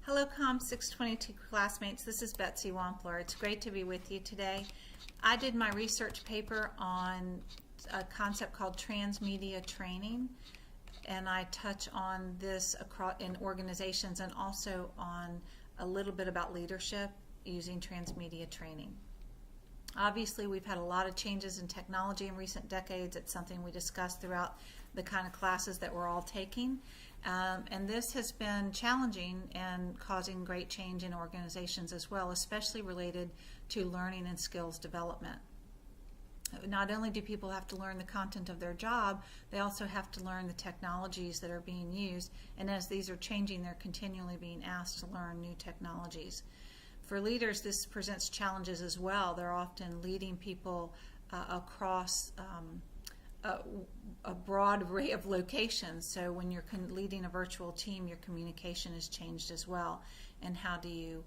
Hello COMS 622 classmates, this is BWampler. It's great to be with you today. I did my research paper on a concept called transmedia training, and I touch on this in organizations and also on a little bit about leadership using transmedia training. Obviously, we've had a lot of changes in technology in recent decades. It's something we discussed throughout the kind of classes that we're all taking. And this has been challenging and causing great change in organizations as well, especially related to learning and skills development. Not only do people have to learn the content of their job, they also have to learn the technologies that are being used. And as these are changing, they're continually being asked to learn new technologies. For leaders, this presents challenges as well. They're often leading people across a broad array of locations. So when you're leading a virtual team, your communication has changed as well. And how do you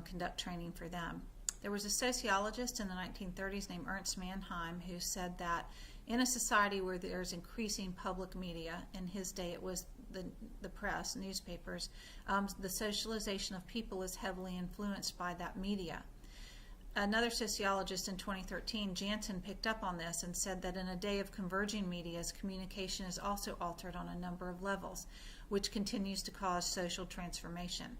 conduct training for them? There was a sociologist in the 1930s named Ernst Mannheim who said that in a society where there's increasing public media, in his day it was the press, newspapers, the socialization of people is heavily influenced by that media. Another sociologist in 2013, Jansen, picked up on this and said that in a day of converging medias, communication is also altered on a number of levels, which continues to cause social transformation.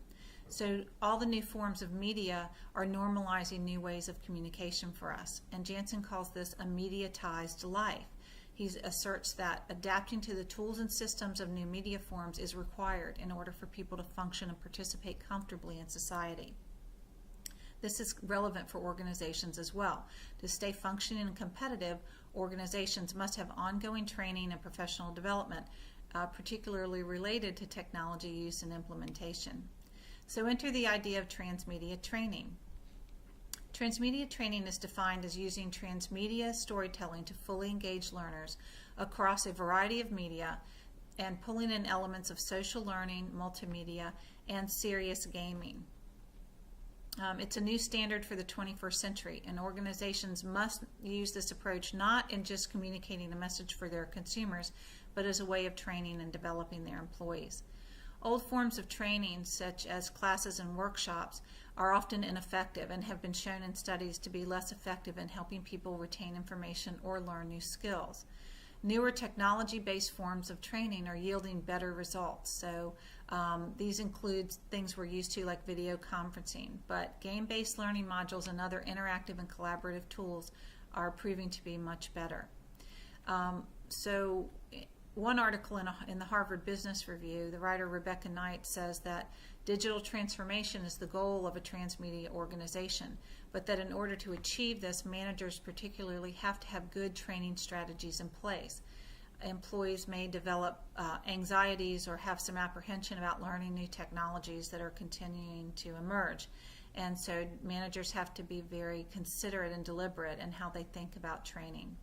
So all the new forms of media are normalizing new ways of communication for us, and Jansen calls this a mediatized life. He asserts that adapting to the tools and systems of new media forms is required in order for people to function and participate comfortably in society. This is relevant for organizations as well. To stay functioning and competitive, organizations must have ongoing training and professional development, particularly related to technology use and implementation. So enter the idea of transmedia training. Transmedia training is defined as using transmedia storytelling to fully engage learners across a variety of media and pulling in elements of social learning, multimedia, and serious gaming. It's a new standard for the 21st century, and organizations must use this approach not in just communicating a message for their consumers, but as a way of training and developing their employees. Old forms of training, such as classes and workshops, are often ineffective and have been shown in studies to be less effective in helping people retain information or learn new skills. Newer technology-based forms of training are yielding better results. So these include things we're used to like video conferencing, but game-based learning modules and other interactive and collaborative tools are proving to be much better. So one article in the Harvard Business Review, the writer Rebecca Knight says that digital transformation is the goal of a transmedia organization, but that in order to achieve this, managers particularly have to have good training strategies in place. Employees may develop anxieties or have some apprehension about learning new technologies that are continuing to emerge. And so managers have to be very considerate and deliberate in how they think about training.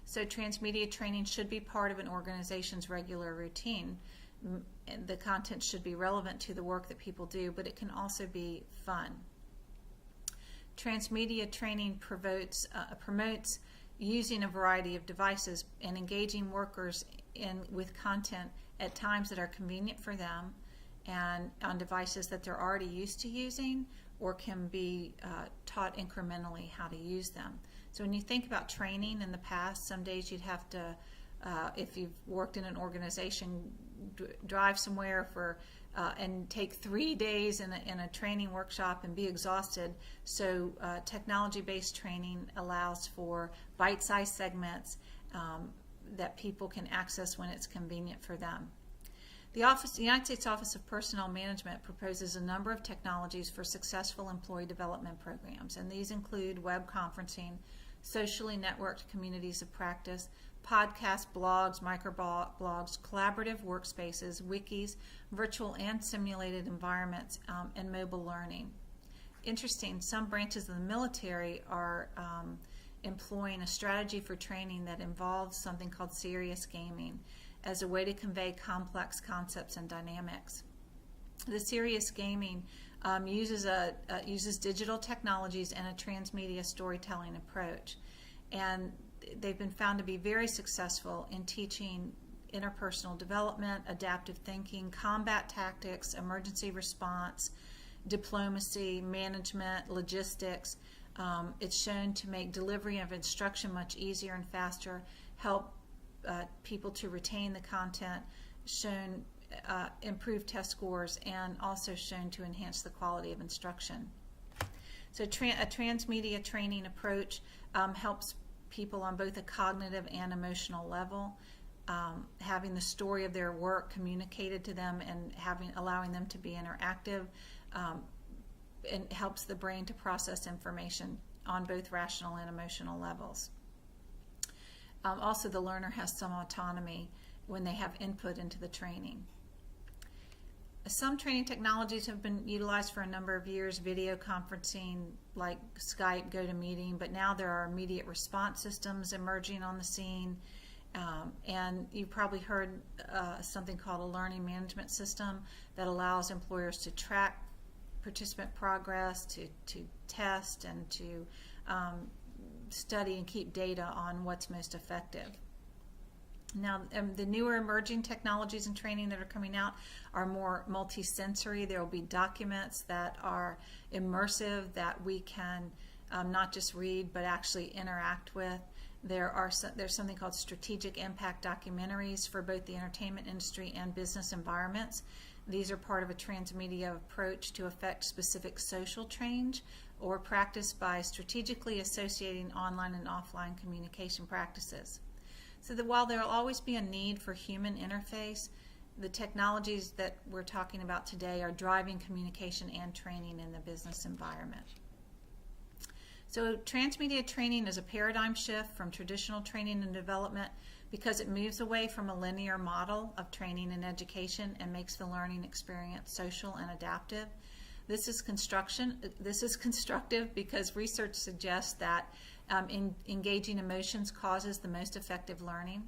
So transmedia training should be part of an organization's regular routine. The content should be relevant to the work that people do, but it can also be fun. Transmedia training promotes using a variety of devices and engaging workers with content at times that are convenient for them and on devices that they're already used to using or can be taught incrementally how to use them. So when you think about training in the past, some days you'd have to, if you've worked in an organization, drive somewhere and take 3 days in a training workshop and be exhausted. So technology-based training allows for bite-sized segments that people can access when it's convenient for them. The United States Office of Personnel Management proposes a number of technologies for successful employee development programs, and these include web conferencing, socially networked communities of practice, podcasts, blogs, microblogs, collaborative workspaces, wikis, virtual and simulated environments, and mobile learning. Interesting, some branches of the military are employing a strategy for training that involves something called serious gaming as a way to convey complex concepts and dynamics. The serious gaming uses digital technologies and a transmedia storytelling approach, and they've been found to be very successful in teaching interpersonal development, adaptive thinking, combat tactics, emergency response, diplomacy, management, logistics. It's shown to make delivery of instruction much easier and faster, help people to retain the content, shown improve test scores, and also shown to enhance the quality of instruction. So a transmedia training approach helps people on both a cognitive and emotional level, having the story of their work communicated to them and allowing them to be interactive, and helps the brain to process information on both rational and emotional levels. Also, the learner has some autonomy when they have input into the training. Some training technologies have been utilized for a number of years, video conferencing like Skype, GoToMeeting, but now there are immediate response systems emerging on the scene. And you've probably heard something called a learning management system that allows employers to track participant progress, to test, and to study and keep data on what's most effective. Now, the newer emerging technologies in training that are coming out are more multi-sensory. There will be documents that are immersive that we can not just read but actually interact with. There's something called strategic impact documentaries for both the entertainment industry and business environments. These are part of a transmedia approach to affect specific social change or practice by strategically associating online and offline communication practices. So that while there will always be a need for human interface, the technologies that we're talking about today are driving communication and training in the business environment. So transmedia training is a paradigm shift from traditional training and development because it moves away from a linear model of training and education and makes the learning experience social and adaptive. This is constructive because research suggests that engaging emotions causes the most effective learning.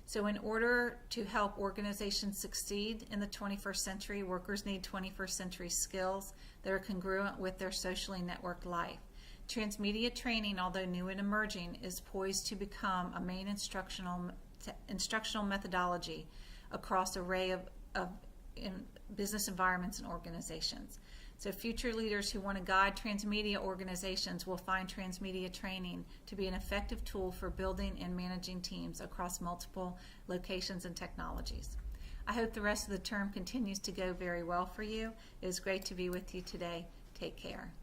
So in order to help organizations succeed in the 21st century, workers need 21st century skills that are congruent with their socially networked life. Transmedia training, although new and emerging, is poised to become a main instructional methodology across an array of business environments and organizations. So future leaders who want to guide transmedia organizations will find transmedia training to be an effective tool for building and managing teams across multiple locations and technologies. I hope the rest of the term continues to go very well for you. It was great to be with you today. Take care.